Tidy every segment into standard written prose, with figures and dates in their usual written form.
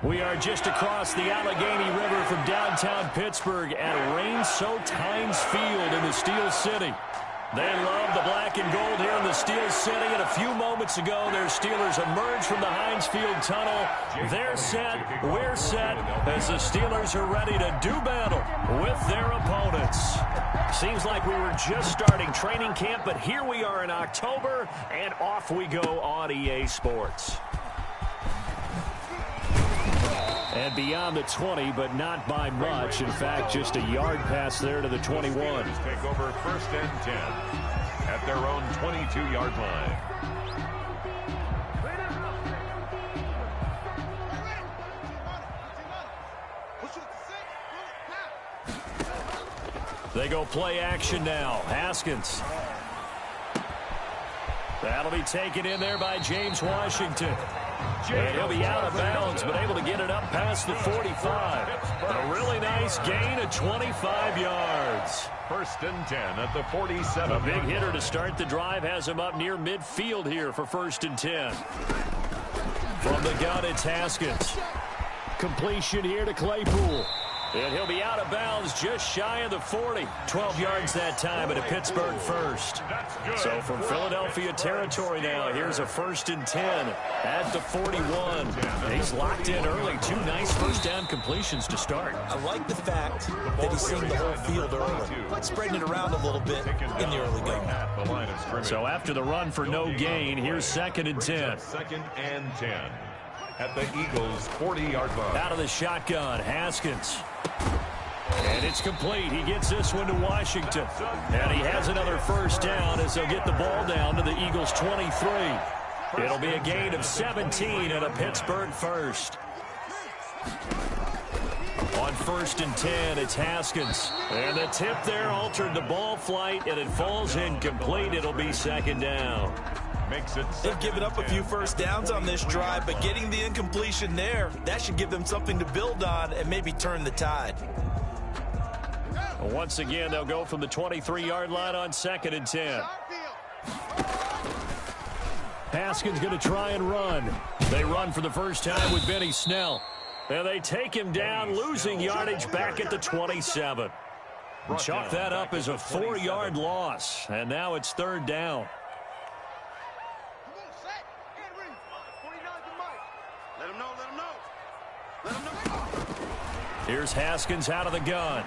We are just across the Allegheny River from downtown Pittsburgh at Rain-soaked Heinz Field in the Steel City. They love the black and gold here in the Steel City, and a few moments ago, their Steelers emerged from the Heinz Field tunnel. They're set, we're set, as the Steelers are ready to do battle with their opponents. Seems like we were just starting training camp, but here we are in October, and off we go on EA Sports. And beyond the 20, but not by much. In fact, just a yard pass there to the 21. Take over 1st and 10 at their own 22-yard line. They go play action now. Haskins. That'll be taken in there by James Washington. And he'll be out of bounds, but able to get it up past the 45. A really nice gain of 25 yards. 1st and 10 at the 47. A big hitter to start the drive has him up near midfield here for 1st and 10. From the gun, it's Haskins. Completion here to Claypool. And he'll be out of bounds just shy of the 40. 12 yards that time at a Pittsburgh first. So from Philadelphia territory now, here's a 1st and 10 at the 41. He's locked in early. 2 nice first down completions to start. I like the fact that he's seeing the whole field early, spreading it around a little bit in the early going. So after the run for no gain, here's 2nd and 10. 2nd and 10 at the Eagles' 40-yard line. Out of the shotgun, Haskins. And it's complete. He gets this one to Washington. And he has another first down as they'll get the ball down to the Eagles' 23. It'll be a gain of 17 at a Pittsburgh first. On 1st and 10, it's Haskins. And the tip there altered the ball flight, and it falls incomplete. It'll be 2nd down. They've given up a few first downs on this drive, but getting the incompletion there, that should give them something to build on and maybe turn the tide. Once again, they'll go from the 23-yard line on 2nd and 10. Haskins going to try and run. They run for the first time with Benny Snell. And they take him down, losing yardage back at the 27. Chalk that up as a 4-yard loss. And now it's 3rd down. Here's Haskins out of the gun.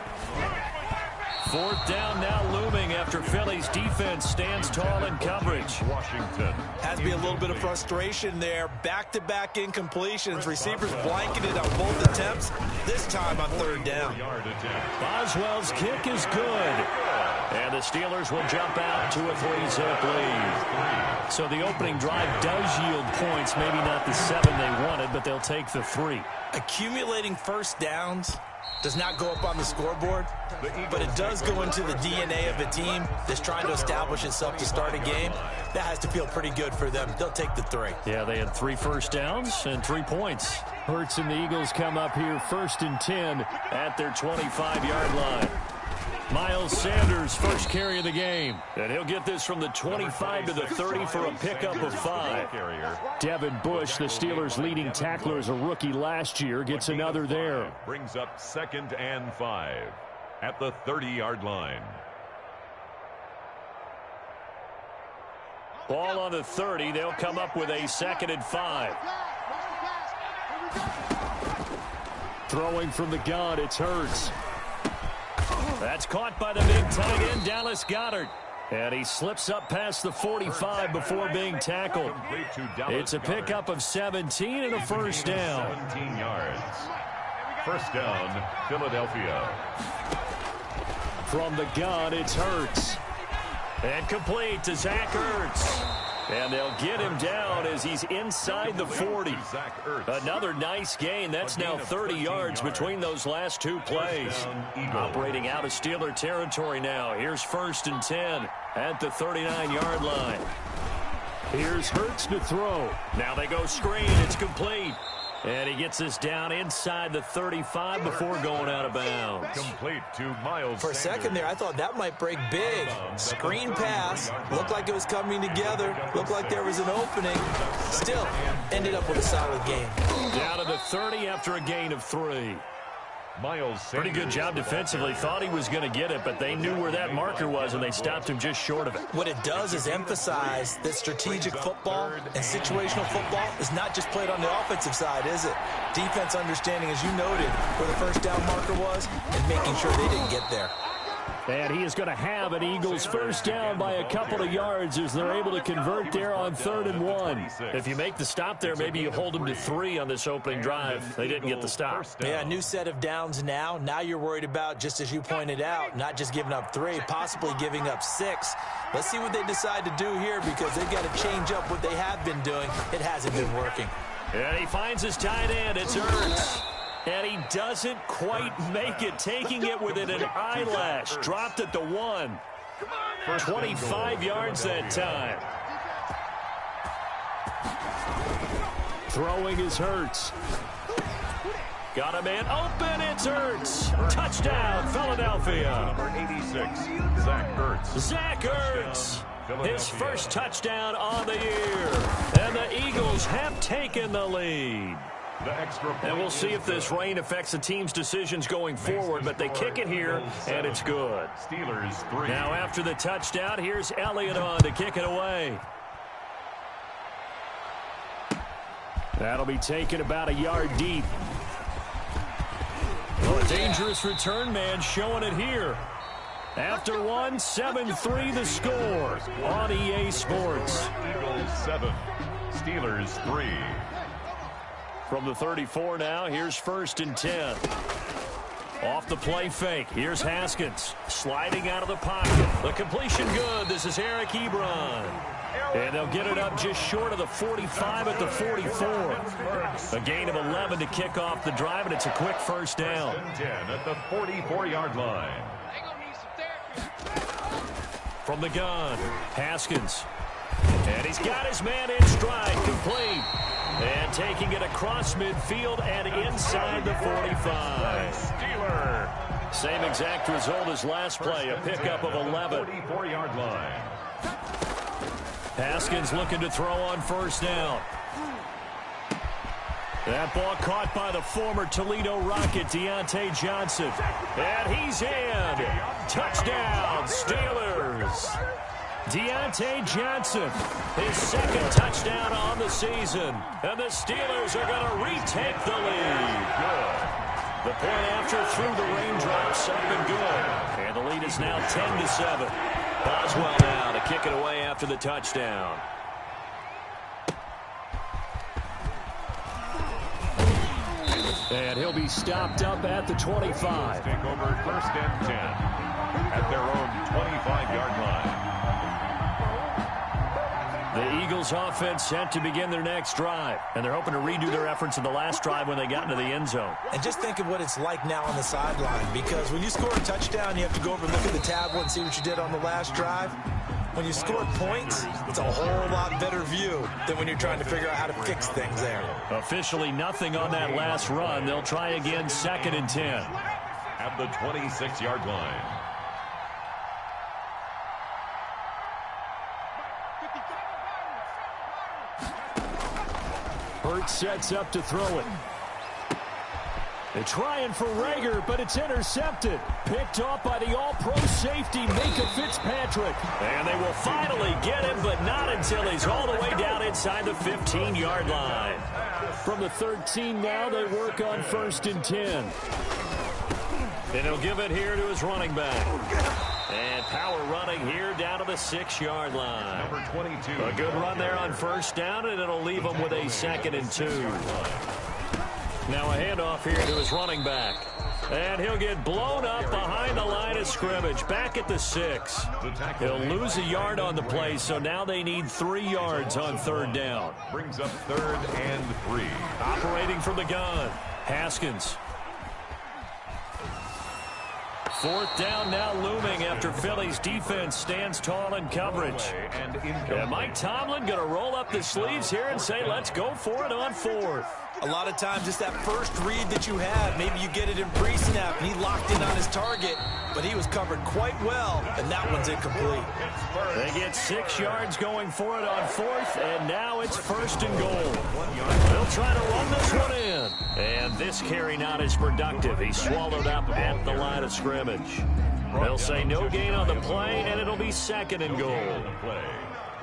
4th down now looming after Philly's defense stands tall in coverage. Washington. Has to be a little bit of frustration there. Back-to-back incompletions. Receivers blanketed on both attempts. This time on 3rd down. Boswell's kick is good. And the Steelers will jump out to a 3-zip lead. So the opening drive does yield points. Maybe not the 7 they wanted, but they'll take the 3. Accumulating first downs does not go up on the scoreboard, but it does go into the DNA of a team that's trying to establish itself to start a game. That has to feel pretty good for them. They'll take the 3. Yeah, they had 3 first downs and 3 points. Hurts and the Eagles come up here 1st and 10 at their 25-yard line. Miles Sanders, first carry of the game. And he'll get this from the 25 to the 30 for a pickup of 5. Devin Bush, the Steelers' leading tackler as a rookie last year, gets another there. Brings up 2nd and 5 at the 30-yard line. Ball on the 30. They'll come up with a 2nd and 5. Throwing from the gun, it's Hurts. That's caught by the big tight end, Dallas Goedert. And he slips up past the 45 before being tackled. It's a pickup of 17 and a first down. 17 yards. First down, Philadelphia. From the gun, it's Hurts. And complete to Zach Ertz. And they'll get him down as he's inside the 40. Another nice gain. That's now 30 yards between those last 2 plays. Operating out of Steeler territory now. Here's 1st and 10 at the 39-yard line. Here's Hurts to throw. Now they go screen. It's complete. And he gets this down inside the 35 before going out of bounds. Complete to Miles For a second there, I thought that might break big. Screen pass. Looked like it was coming together. Looked like there was an opening. Still, ended up with a solid game. Down to the 30 after a gain of 3. Miles Sanders. Pretty good job defensively. Thought he was going to get it, but they knew where that marker was, and they stopped him just short of it. What it does is emphasize that strategic football and situational football is not just played on the offensive side, is it? Defense understanding, as you noted, where the first down marker was and making sure they didn't get there. And he is going to have an Eagles first down by a couple of yards as they're able to convert there on 3rd and 1. If you make the stop there, maybe you hold them to 3 on this opening drive. They didn't get the stop. Yeah, new set of downs now. Now you're worried about, just as you pointed out, not just giving up 3, possibly giving up 6. Let's see what they decide to do here because they've got to change up what they have been doing. It hasn't been working. And he finds his tight end. It's Ertz. And he doesn't quite make it, taking it within an eyelash. Dropped at the 1. 25 yards that time. Throwing is Hurts. Got a man open. It's Ertz. Touchdown, Philadelphia. Number 86, Zach Ertz. Zach Ertz. His first touchdown on the year. And the Eagles have taken the lead. And we'll see if this rain affects the team's decisions going forward, but they kick it here, and it's good. Steelers 3. Now after the touchdown, here's Elliott on to kick it away. That'll be taken about a yard deep. Oh, a dangerous return man showing it here. After 1, 7-3 the score on EA Sports. Eagles 7, Steelers 3. From the 34 now, here's 1st and 10. Off the play fake, here's Haskins. Sliding out of the pocket. The completion good. This is Eric Ebron. And they'll get it up just short of the 45 at the 44. A gain of 11 to kick off the drive, and it's a quick first down. 10 at the 44-yard line. From the gun, Haskins. And he's got his man in stride, complete. And taking it across midfield and inside the 45. Steeler. Same exact result as last play, a pickup of 11. 44-yard line. Haskins looking to throw on first down. That ball caught by the former Toledo Rocket, Deontay Johnson. And he's in. Touchdown, Steelers. Deontay Johnson, his 2nd touchdown on the season. And the Steelers are going to retake the lead. The point after through the raindrops up and good. And the lead is now 10-7. Boswell now to kick it away after the touchdown. And he'll be stopped up at the 25. Take over 1st and 10 at their own 25-yard line. The Eagles offense set to begin their next drive. And they're hoping to redo their efforts in the last drive when they got into the end zone. And just think of what it's like now on the sideline. Because when you score a touchdown, you have to go over and look at the tablet and see what you did on the last drive. When you score points, it's a whole lot better view than when you're trying to figure out how to fix things there. Officially nothing on that last run. They'll try again 2nd and 10. At the 26-yard line. Hurts sets up to throw it. They're trying for Reagor, but it's intercepted. Picked off by the all-pro safety, Minkah Fitzpatrick. And they will finally get him, but not until he's all the way down inside the 15-yard line. From the 13 now, they work on 1st and 10. And he'll give it here to his running back. And power running here down to the 6-yard line. Number 22. A good run there on first down, and it'll leave him with a 2nd and 2. Now a handoff here to his running back. And he'll get blown up behind the line of scrimmage. Back at the 6. He'll lose a yard on the play, so now they need 3 yards on 3rd down. Brings up 3rd and 3. Operating from the gun, Haskins. 4th down now looming after Philly's defense stands tall in coverage. And Mike Tomlin going to roll up the sleeves here and say, let's go for it on 4th. A lot of times it's that first read that you have. Maybe you get it in pre-snap, and he locked in on his target, but he was covered quite well, and that one's incomplete. They get 6 yards going for it on 4th, and now it's 1st and goal. They'll try to run this one in, this carry not as productive. He's swallowed up at the line of scrimmage. They'll say no gain on the play, and it'll be 2nd and goal.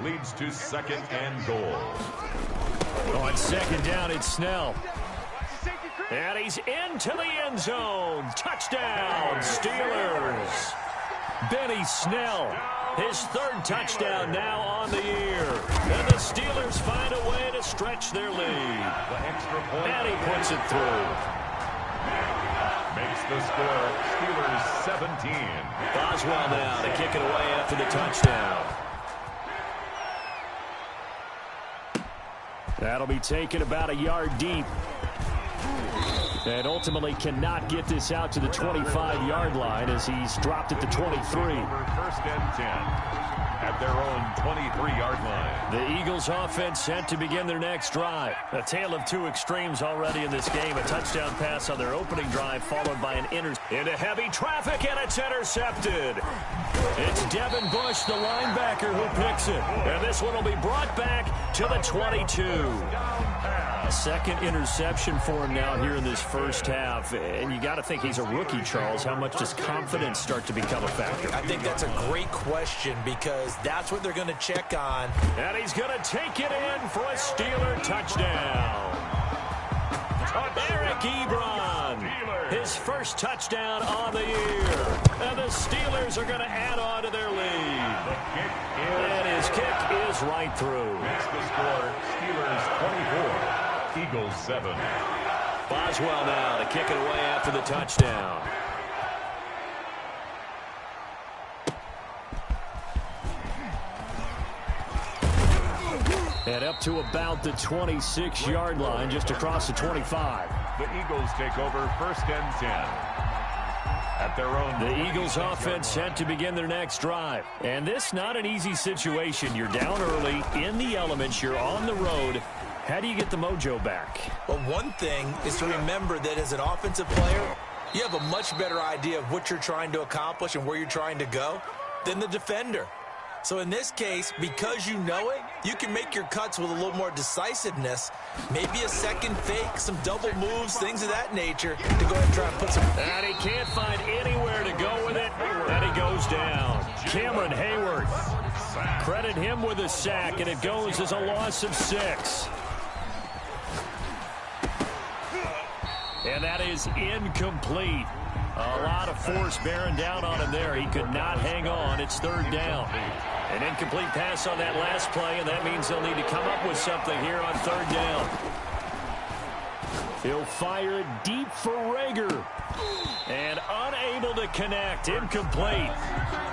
Leads to 2nd and goal. On 2nd down, it's Snell. And he's into the end zone. Touchdown, Steelers. Benny Snell, his 3rd touchdown now on the year. And the Steelers find a way to stretch their lead. And he puts it through. Makes the score Steelers 17. Boswell now to kick it away after the touchdown. That'll be taken about a yard deep. And ultimately cannot get this out to the 25-yard line as he's dropped at the 23. 1st and 10 at their own 23-yard line. The Eagles offense set to begin their next drive. A tale of 2 extremes already in this game. A touchdown pass on their opening drive followed by an into heavy traffic, and it's intercepted. It's Devin Bush, the linebacker, who picks it. And this one will be brought back to the 22. A 2nd interception for him now here in this first half. And you got to think he's a rookie, Charles. How much does confidence start to become a factor? I think that's a great question because that's what they're going to check on. And he's going to take it in for a Steeler touchdown. Eric Ebron, his 1st touchdown on the year. And the Steelers are going to add on to their lead. And his kick is right through. Makes the score Steelers 24. Eagles 7. Boswell now to kick it away after the touchdown. And up to about the 26-yard line, just across the 25. The Eagles take over 1st and 10. At their own. The Eagles offense set to begin their next drive. And this not an easy situation. You're down early, in the elements, you're on the road. How do you get the mojo back? Well, one thing is to remember that as an offensive player, you have a much better idea of what you're trying to accomplish and where you're trying to go than the defender. So in this case, because you know it, you can make your cuts with a little more decisiveness. Maybe a 2nd fake, some double moves, things of that nature to go ahead and try and put some... And he can't find anywhere to go with it, and he goes down. Cameron Hayward. Credit him with a sack, and it goes as a loss of 6. And that is incomplete. A lot of force bearing down on him there. He could not hang on. It's 3rd down. An incomplete pass on that last play, and that means they'll need to come up with something here on 3rd down. He'll fire it deep for Rager. And unable to connect. Incomplete.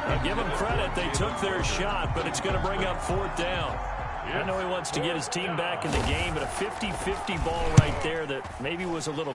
I'll give them credit. They took their shot, but it's going to bring up 4th down. I know he wants to get his team back in the game, but a 50-50 ball right there that maybe was a little...